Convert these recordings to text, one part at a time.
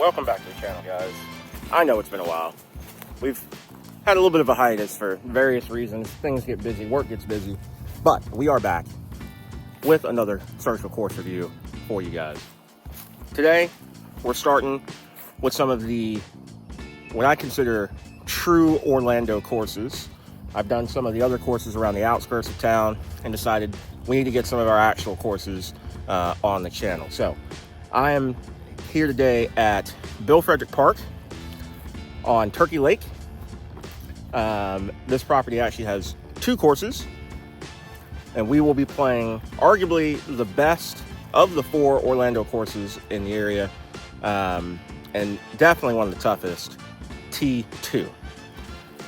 welcome back to the channel, guys. I know it's been a while. We've had a little bit of a hiatus for various reasons. Things get busy, work gets busy, but we are back with another social course review for you guys. Today, we're starting with some of the, what I consider true Orlando courses. I've done some of the other courses around the outskirts of town and decided we need to get some of our actual courses on the channel. So I am here today at Bill Frederick Park on Turkey Lake. This property actually has two courses, and we will be playing arguably the best of the four Orlando courses in the area, and definitely one of the toughest, T2.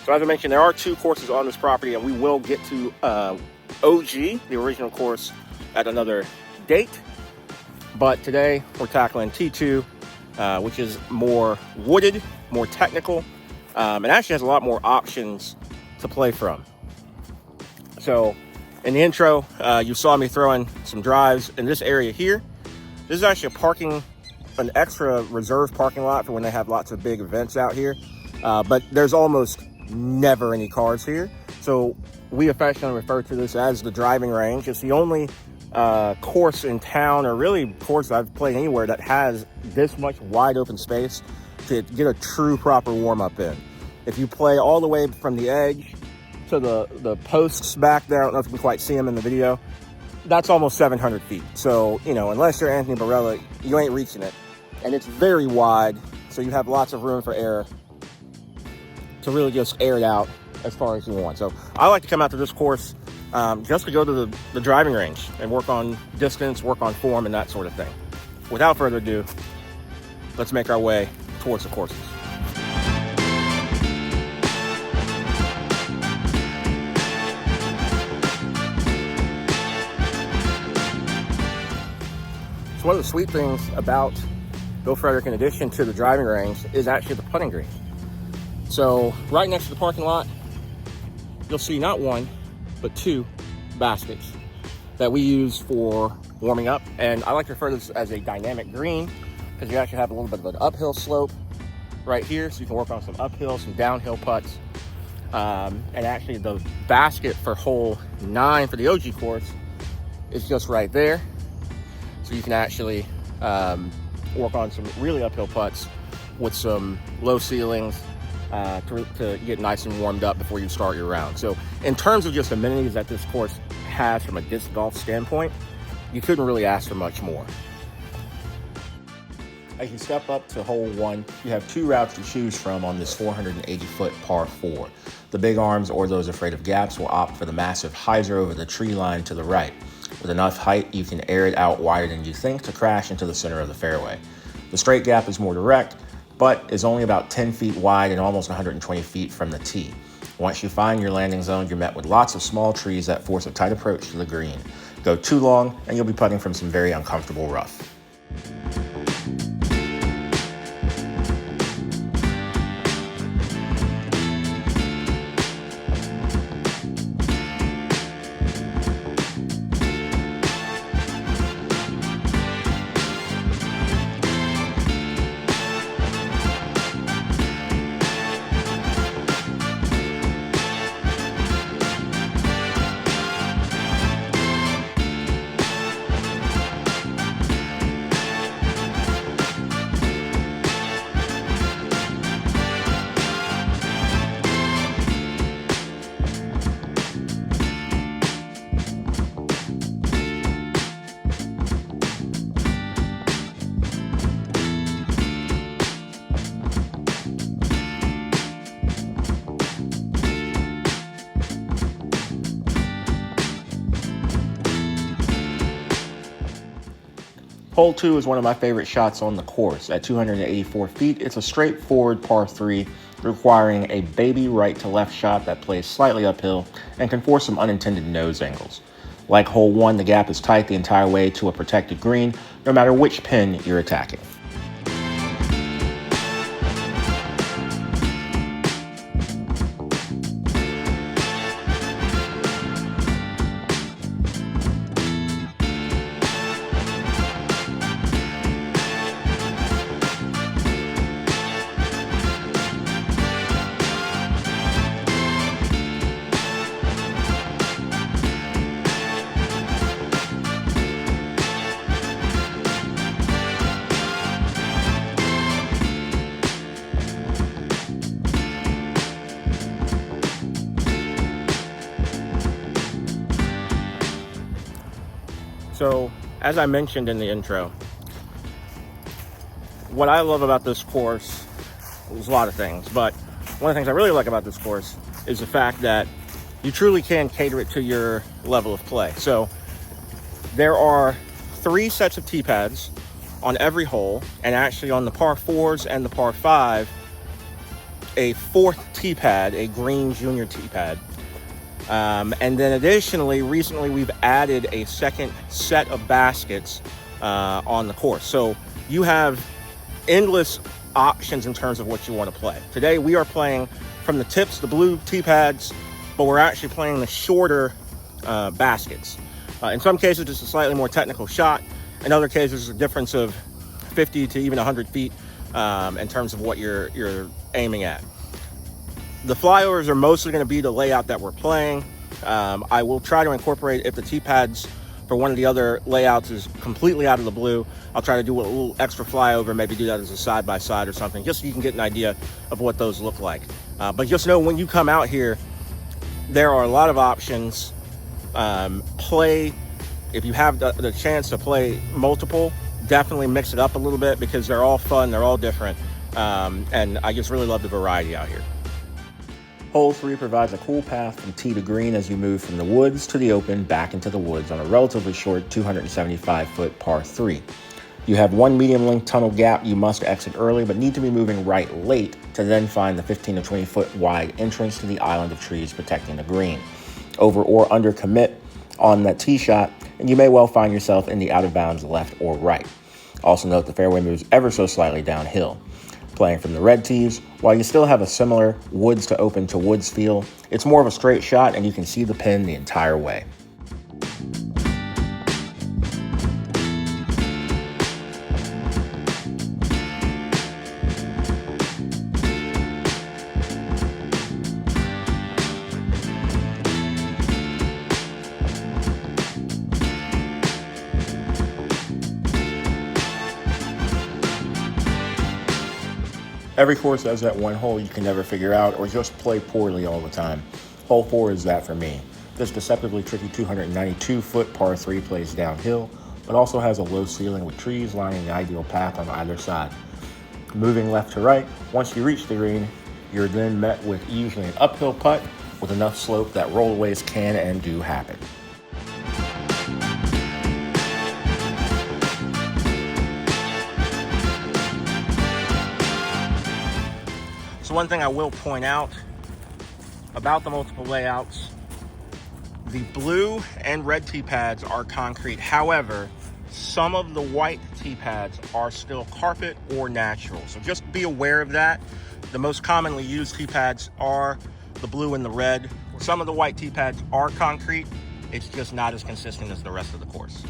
So as I mentioned, there are two courses on this property, and we will get to OG, the original course, at another date. But today we're tackling T2, which is more wooded, more technical, and actually has a lot more options to play from. So in the intro, you saw me throwing some drives in this area here. This is actually an extra reserve parking lot for when they have lots of big events out here. But there's almost never any cars here. So we affectionately refer to this as the driving range. It's the only course in town, or really course I've played anywhere, that has this much wide open space to get a true proper warm-up in. If you play all the way from the edge to the posts back there, I don't know if you can quite see them in the video, that's almost 700 feet. So, you know, unless you're Anthony Barella, you ain't reaching it. And it's very wide, so you have lots of room for air to really just air it out as far as you want. So I like to come out to this course just to go to the driving range and work on distance, work on form, and that sort of thing. Without further ado, let's make our way towards the courses. So one of the sweet things about Bill Frederick, in addition to the driving range, is actually the putting green. So right next to the parking lot, you'll see not one, but two baskets that we use for warming up. And I like to refer to this as a dynamic green, because you actually have a little bit of an uphill slope right here, so you can work on some uphill, some downhill putts. And actually the basket for hole 9 for the OG course is just right there. So you can actually work on some really uphill putts with some low ceilings, to get nice and warmed up before you start your round. So in terms of just amenities that this course has from a disc golf standpoint, you couldn't really ask for much more. As you step up to hole 1, you have two routes to choose from on this 480-foot par 4. The big arms, or those afraid of gaps, will opt for the massive hyzer over the tree line to the right. With enough height, you can air it out wider than you think to crash into the center of the fairway. The straight gap is more direct, but is only about 10 feet wide and almost 120 feet from the tee. Once you find your landing zone, you're met with lots of small trees that force a tight approach to the green. Go too long, and you'll be putting from some very uncomfortable rough. Hole 2 is one of my favorite shots on the course. At 284 feet, it's a straightforward par 3, requiring a baby right to left shot that plays slightly uphill and can force some unintended nose angles. Like hole 1, the gap is tight the entire way to a protected green, no matter which pin you're attacking. as I mentioned in the intro, what I love about this course, there's a lot of things, but one of the things I really like about this course is the fact that you truly can cater it to your level of play. So there are 3 sets of tee pads on every hole, and actually on the par 4s and the par 5, a 4th tee pad, a green junior tee pad. And then additionally, recently we've added a second set of baskets on the course. So you have endless options in terms of what you want to play. Today we are playing from the tips, the blue tee pads, but we're actually playing the shorter baskets. In some cases, it's a slightly more technical shot. In other cases, a difference of 50 to even 100 feet in terms of what you're aiming at. The flyovers are mostly going to be the layout that we're playing. I will try to incorporate, if the tee pads for one of the other layouts is completely out of the blue, I'll try to do a little extra flyover, maybe do that as a side-by-side or something, just so you can get an idea of what those look like. But just know when you come out here, there are a lot of options. Play, if you have the chance to play multiple, definitely mix it up a little bit, because they're all fun, they're all different, and I just really love the variety out here. Hole 3 provides a cool path from tee to green as you move from the woods to the open back into the woods on a relatively short 275-foot par 3. You have one medium-length tunnel gap you must exit early, but need to be moving right late to then find the 15 to 20-foot wide entrance to the island of trees protecting the green. Over or under commit on that tee shot, and you may well find yourself in the out-of-bounds left or right. Also note the fairway moves ever so slightly downhill. Playing from the red tees, while you still have a similar woods to open to woods feel, it's more of a straight shot and you can see the pin the entire way. Every course has that one hole you can never figure out or just play poorly all the time. Hole 4 is that for me. This deceptively tricky 292-foot par 3 plays downhill, but also has a low ceiling with trees lining the ideal path on either side. Moving left to right, once you reach the green, you're then met with usually an uphill putt with enough slope that rollaways can and do happen. So one thing I will point out about the multiple layouts, the blue and red tee pads are concrete. However, some of the white tee pads are still carpet or natural. So just be aware of that. The most commonly used tee pads are the blue and the red. Some of the white tee pads are concrete. It's just not as consistent as the rest of the course.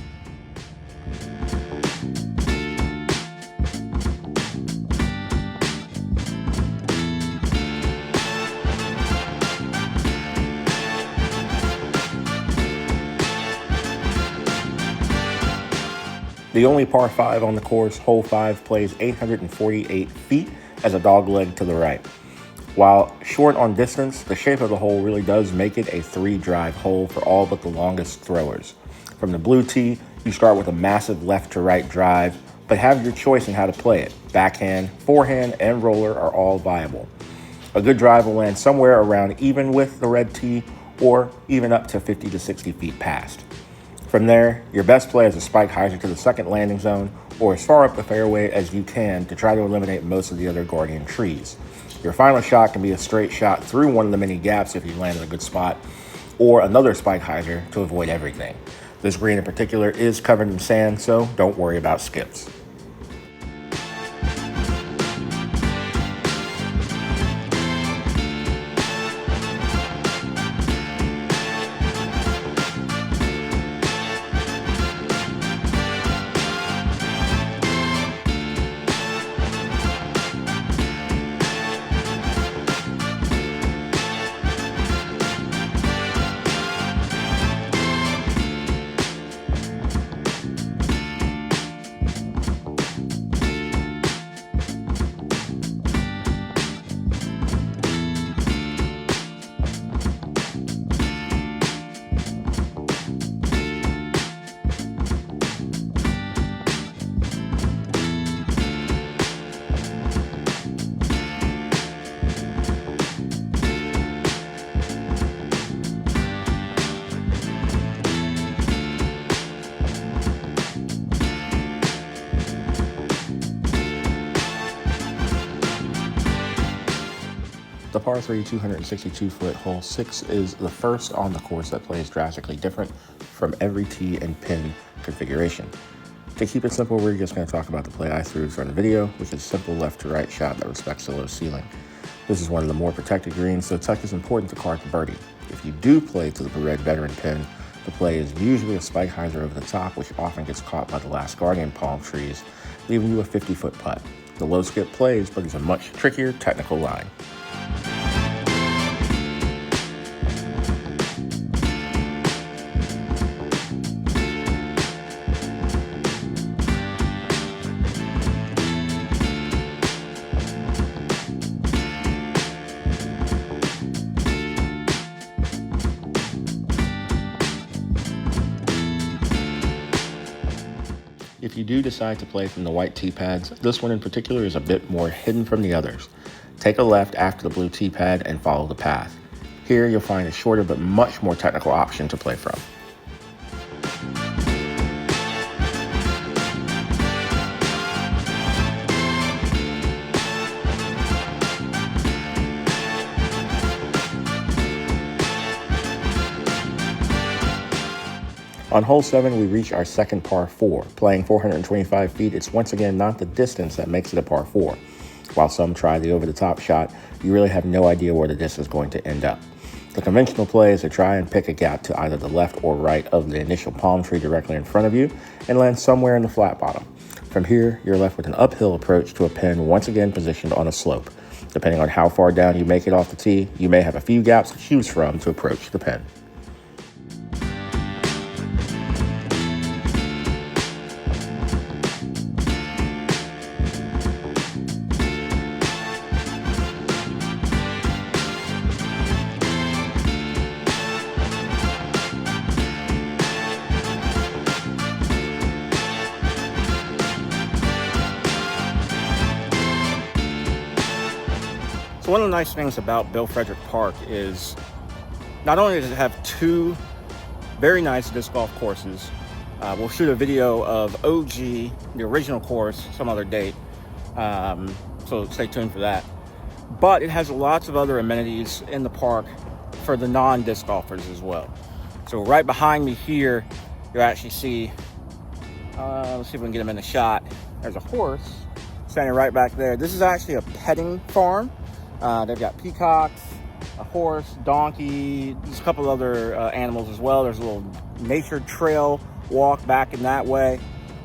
The only par 5 on the course, hole 5 plays 848 feet as a dog leg to the right. While short on distance, the shape of the hole really does make it a 3-drive hole for all but the longest throwers. From the blue tee, you start with a massive left to right drive, but have your choice in how to play it. Backhand, forehand, and roller are all viable. A good drive will land somewhere around even with the red tee or even up to 50 to 60 feet past. From there, your best play is a spike hyzer to the second landing zone or as far up the fairway as you can to try to eliminate most of the other guardian trees. Your final shot can be a straight shot through one of the many gaps if you land in a good spot, or another spike hyzer to avoid everything. This green in particular is covered in sand, so don't worry about skips. The par 3 262-foot hole 6 is the first on the course that plays drastically different from every tee and pin configuration. To keep it simple, we're just going to talk about the play I threw for the video, which is a simple left to right shot that respects the low ceiling. This is one of the more protected greens, so touch is important to card the birdie. If you do play to the red veteran pin, the play is usually a spike hyzer over the top, which often gets caught by the last guardian palm trees, leaving you a 50-foot putt. The low skip plays, but it's a much trickier technical line. If you do decide to play from the white tee pads, this one in particular is a bit more hidden from the others. Take a left after the blue tee pad and follow the path. Here you'll find a shorter but much more technical option to play from. On hole 7, we reach our second par 4. Playing 425 feet, it's once again not the distance that makes it a par 4. While some try the over-the-top shot, you really have no idea where the disc is going to end up. The conventional play is to try and pick a gap to either the left or right of the initial palm tree directly in front of you and land somewhere in the flat bottom. From here, you're left with an uphill approach to a pin once again positioned on a slope. Depending on how far down you make it off the tee, you may have a few gaps to choose from to approach the pin. So one of the nice things about Bill Frederick Park is not only does it have two very nice disc golf courses, we'll shoot a video of OG, the original course, some other date, so stay tuned for that. But it has lots of other amenities in the park for the non-disc golfers as well. So right behind me here, you'll actually see, let's see if we can get him in the shot. There's a horse standing right back there. This is actually a petting farm. They've got peacocks, a horse, donkey, there's a couple other animals as well. There's a little nature trail walk back in that way.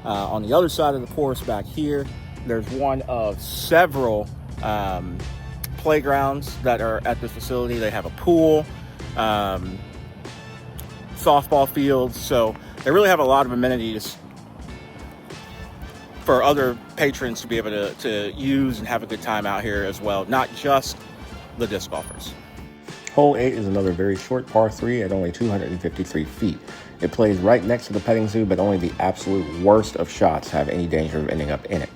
On the other side of the course back here, there's one of several playgrounds that are at this facility. They have a pool, softball fields, so they really have a lot of amenities for other patrons to be able to use and have a good time out here as well, not just the disc golfers. Hole 8 is another very short par 3 at only 253 feet. It plays right next to the petting zoo, but only the absolute worst of shots have any danger of ending up in it.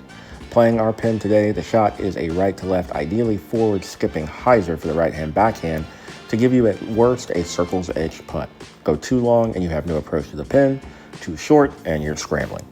Playing our pin today, the shot is a right to left, ideally forward skipping hyzer for the right hand backhand to give you at worst a circle's edge putt. Go too long and you have no approach to the pin, too short and you're scrambling.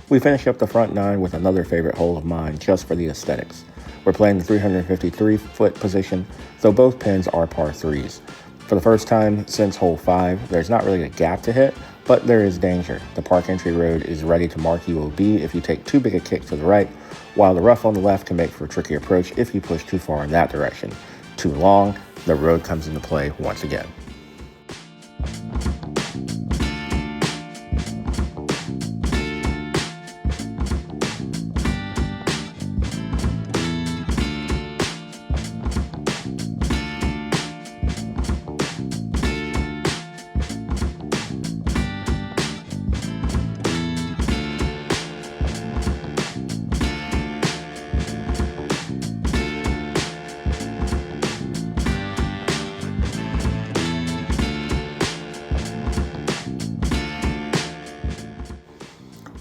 We finish up the front 9 with another favorite hole of mine just for the aesthetics. We're playing the 353-foot position, though both pins are par 3s. For the first time since hole 5, there's not really a gap to hit, but there is danger. The park entry road is ready to mark you OB if you take too big a kick to the right, while the rough on the left can make for a tricky approach if you push too far in that direction. Too long, the road comes into play once again.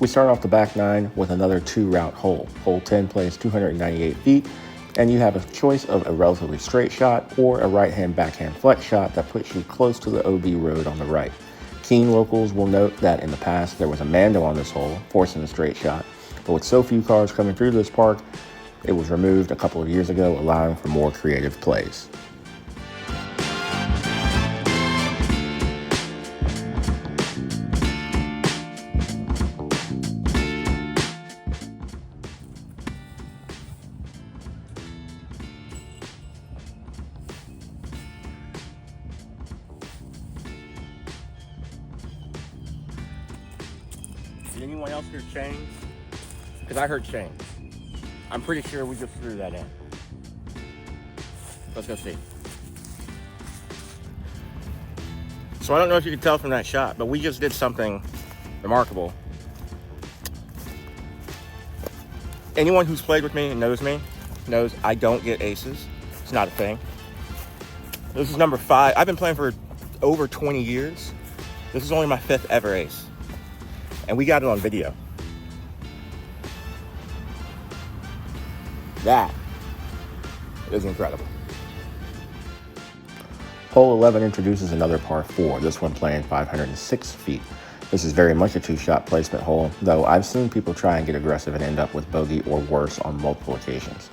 We start off the back 9 with another 2-route hole. Hole 10 plays 298 feet, and you have a choice of a relatively straight shot or a right-hand backhand flex shot that puts you close to the OB road on the right. Keen locals will note that in the past there was a Mando on this hole, forcing a straight shot, but with so few cars coming through this park, it was removed a couple of years ago, allowing for more creative plays. Did anyone else hear chains? Because I heard chains. I'm pretty sure we just threw that in. Let's go see. So I don't know if you can tell from that shot, but we just did something remarkable. Anyone who's played with me and knows me knows I don't get aces. It's not a thing. This is number 5. I've been playing for over 20 years. This is only my 5th ever ace. And we got it on video. That is incredible. Hole 11 introduces another par 4, this one playing 506 feet. This is very much a 2-shot placement hole, though I've seen people try and get aggressive and end up with bogey or worse on multiple occasions.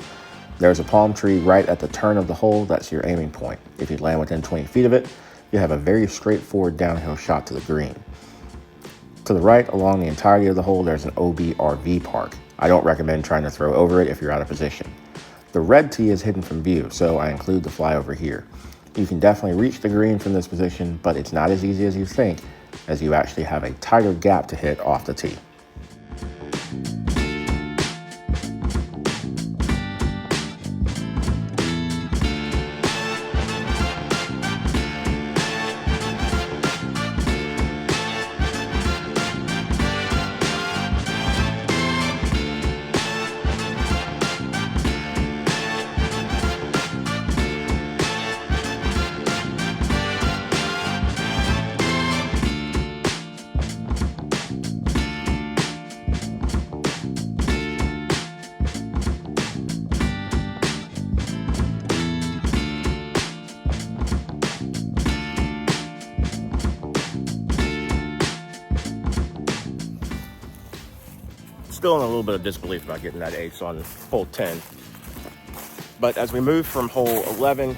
There's a palm tree right at the turn of the hole that's your aiming point. If you land within 20 feet of it, you have a very straightforward downhill shot to the green. To the right, along the entirety of the hole, there's an OB RV park. I don't recommend trying to throw over it if you're out of position. The red tee is hidden from view, so I include the flyover here. You can definitely reach the green from this position, but it's not as easy as you think, as you actually have a tighter gap to hit off the tee. Still in a little bit of disbelief about getting that ace on hole 10. But as we move from hole 11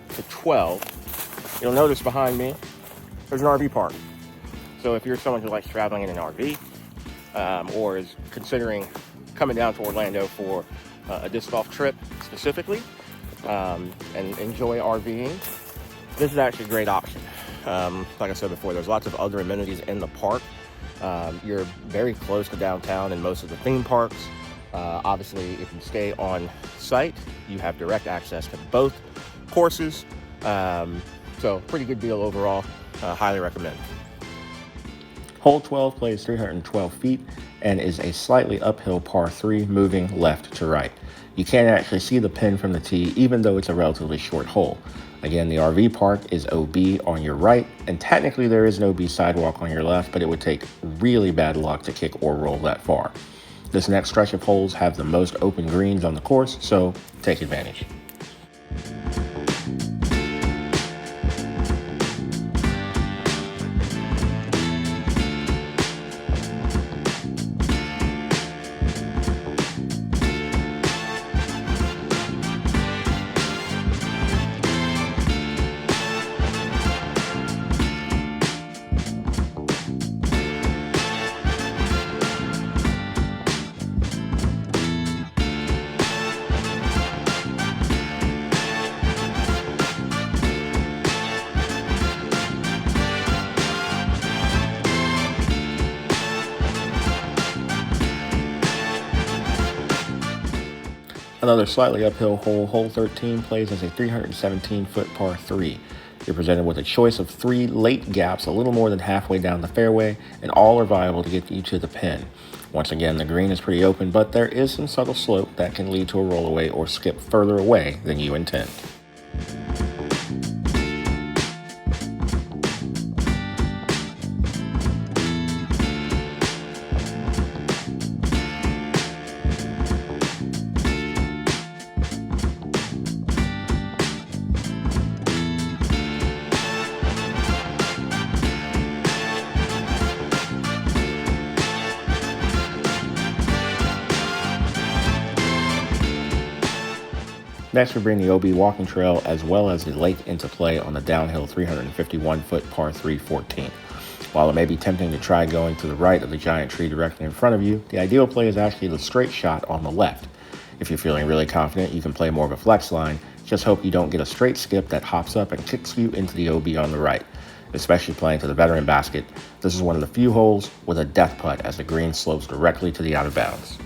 to 12, you'll notice behind me, there's an RV park. So if you're someone who likes traveling in an RV, or is considering coming down to Orlando for a disc golf trip specifically, and enjoy RVing, this is actually a great option. Like I said before, there's lots of other amenities in the park. You're very close to downtown in most of the theme parks. Obviously, if you stay on site, you have direct access to both courses. So pretty good deal overall. Highly recommend. Hole 12 plays 312 feet and is a slightly uphill par 3 moving left to right. You can't actually see the pin from the tee, even though it's a relatively short hole. Again, the RV park is OB on your right, and technically there is an OB sidewalk on your left, but it would take really bad luck to kick or roll that far. This next stretch of holes have the most open greens on the course, so take advantage. Another slightly uphill hole, hole 13, plays as a 317-foot par 3. You're presented with a choice of 3 late gaps a little more than halfway down the fairway, and all are viable to get you to the pin. Once again, the green is pretty open, but there is some subtle slope that can lead to a rollaway or skip further away than you intend. Next, we bring the OB walking trail as well as the lake into play on the downhill 351-foot par 3 14. While it may be tempting to try going to the right of the giant tree directly in front of you, the ideal play is actually the straight shot on the left. If you're feeling really confident, you can play more of a flex line. Just hope you don't get a straight skip that hops up and kicks you into the OB on the right. Especially playing to the veteran basket, this is one of the few holes with a death putt as the green slopes directly to the out of bounds.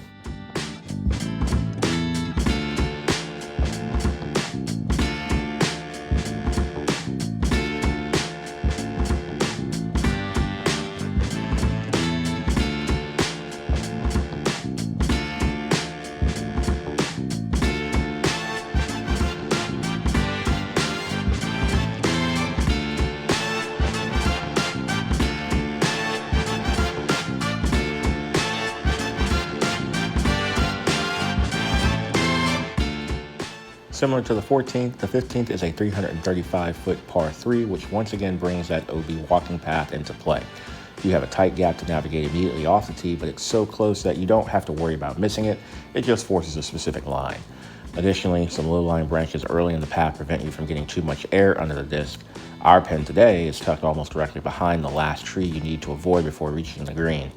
Similar to the 14th, the 15th is a 335-foot par 3, which once again brings that OB walking path into play. You have a tight gap to navigate immediately off the tee, but it's so close that you don't have to worry about missing it. It just forces a specific line. Additionally, some low-lying branches early in the path prevent you from getting too much air under the disc. Our pin today is tucked almost directly behind the last tree you need to avoid before reaching the green.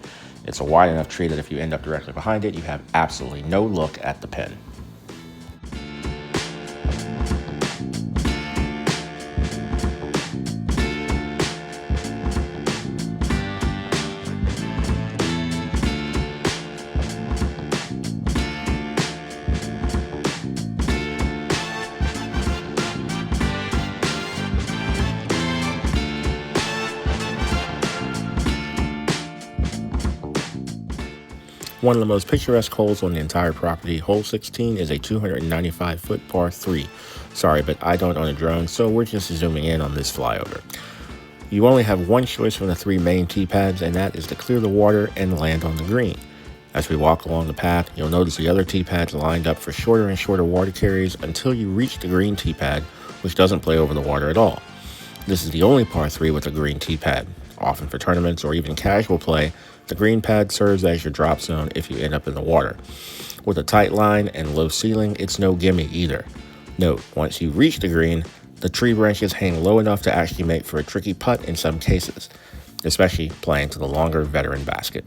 It's a wide enough tree that if you end up directly behind it, you have absolutely no look at the pin. One of the most picturesque holes on the entire property, hole 16, is a 295-foot par 3. Sorry, but I don't own a drone, so we're just zooming in on this flyover. You only have one choice from the 3 main tee pads, and that is to clear the water and land on the green. As we walk along the path, you'll notice the other tee pads lined up for shorter and shorter water carries until you reach the green tee pad, which doesn't play over the water at all. This is the only par 3 with a green tee pad. Often for tournaments or even casual play, the green pad serves as your drop zone if you end up in the water. With a tight line and low ceiling, it's no gimme either. Note, once you reach the green, the tree branches hang low enough to actually make for a tricky putt in some cases, especially playing to the longer veteran basket.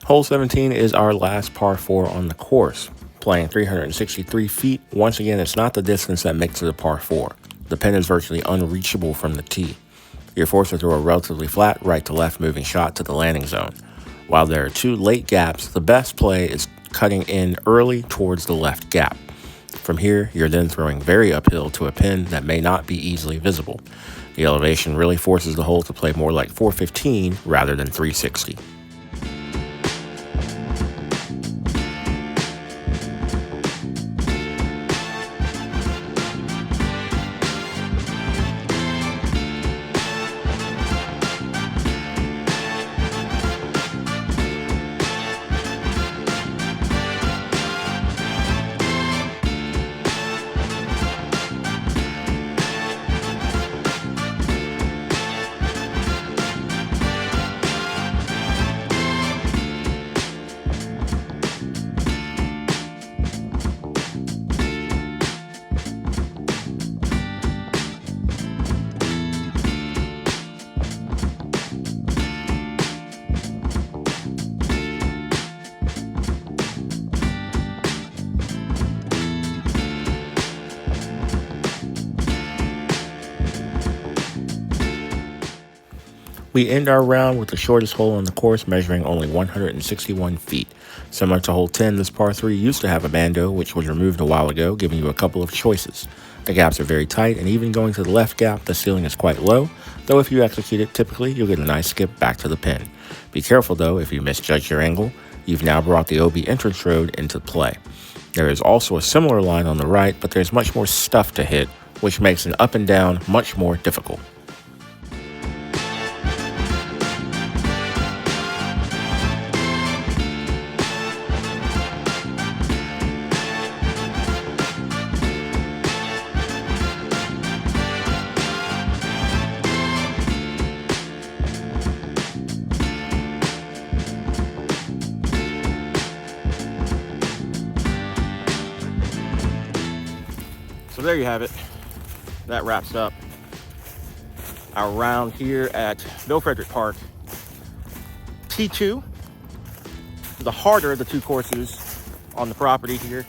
Hole 17 is our last par 4 on the course, playing 363 feet. Once again, it's not the distance that makes it a par 4. The pin is virtually unreachable from the tee. You're forced to throw a relatively flat right-to-left moving shot to the landing zone. While there are 2 late gaps, the best play is cutting in early towards the left gap. From here, you're then throwing very uphill to a pin that may not be easily visible. The elevation really forces the hole to play more like 415 rather than 360. We end our round with the shortest hole on the course, measuring only 161 feet. Similar to hole 10, this par 3 used to have a bando, which was removed a while ago, giving you a couple of choices. The gaps are very tight, and even going to the left gap, the ceiling is quite low, though if you execute it typically, you'll get a nice skip back to the pin. Be careful though, if you misjudge your angle, you've now brought the OB entrance road into play. There is also a similar line on the right, but there's much more stuff to hit, which makes an up and down much more difficult. So there you have it. That wraps up our round here at Bill Frederick Park. T2, the harder of the two courses on the property here.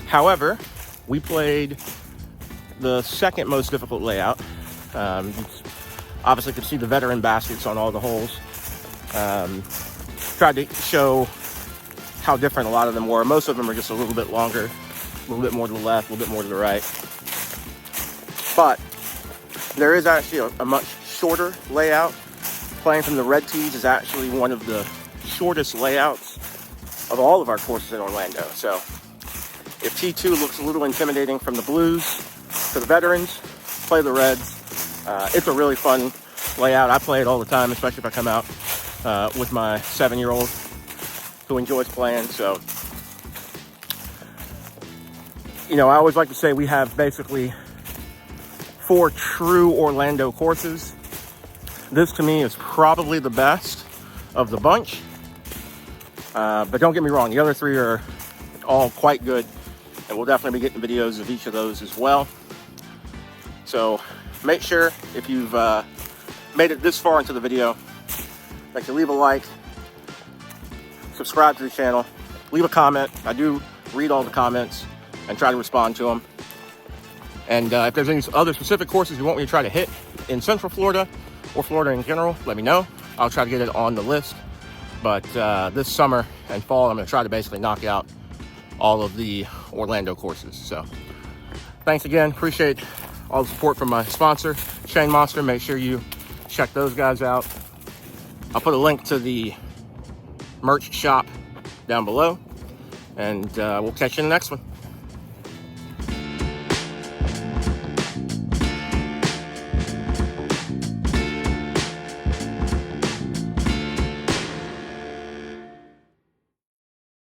However, we played the second most difficult layout. You obviously could see the veteran baskets on all the holes. Tried to show how different a lot of them were. Most of them are just a little bit longer, a little bit more to the left, a little bit more to the right. But there is actually a much shorter layout. Playing from the red tees is actually one of the shortest layouts of all of our courses in Orlando. So if T2 looks a little intimidating from the blues to the veterans, play the reds. It's a really fun layout. I play it all the time, especially if I come out with my 7-year-old who enjoys playing. So, you know, I always like to say we have basically 4 true Orlando courses. This to me is probably the best of the bunch. But don't get me wrong, the other 3 are all quite good, and we'll definitely be getting videos of each of those as well. So make sure, if you've made it this far into the video, that you leave a like, subscribe to the channel, leave a comment. I do read all the comments and try to respond to them. And if there's any other specific courses you want me to try to hit in Central Florida or Florida in general, let me know. I'll try to get it on the list. But this summer and fall, I'm going to try to basically knock out all of the Orlando courses. So thanks again. Appreciate all the support from my sponsor, Shane Monster. Make sure you check those guys out. I'll put a link to the merch shop down below, and we'll catch you in the next one.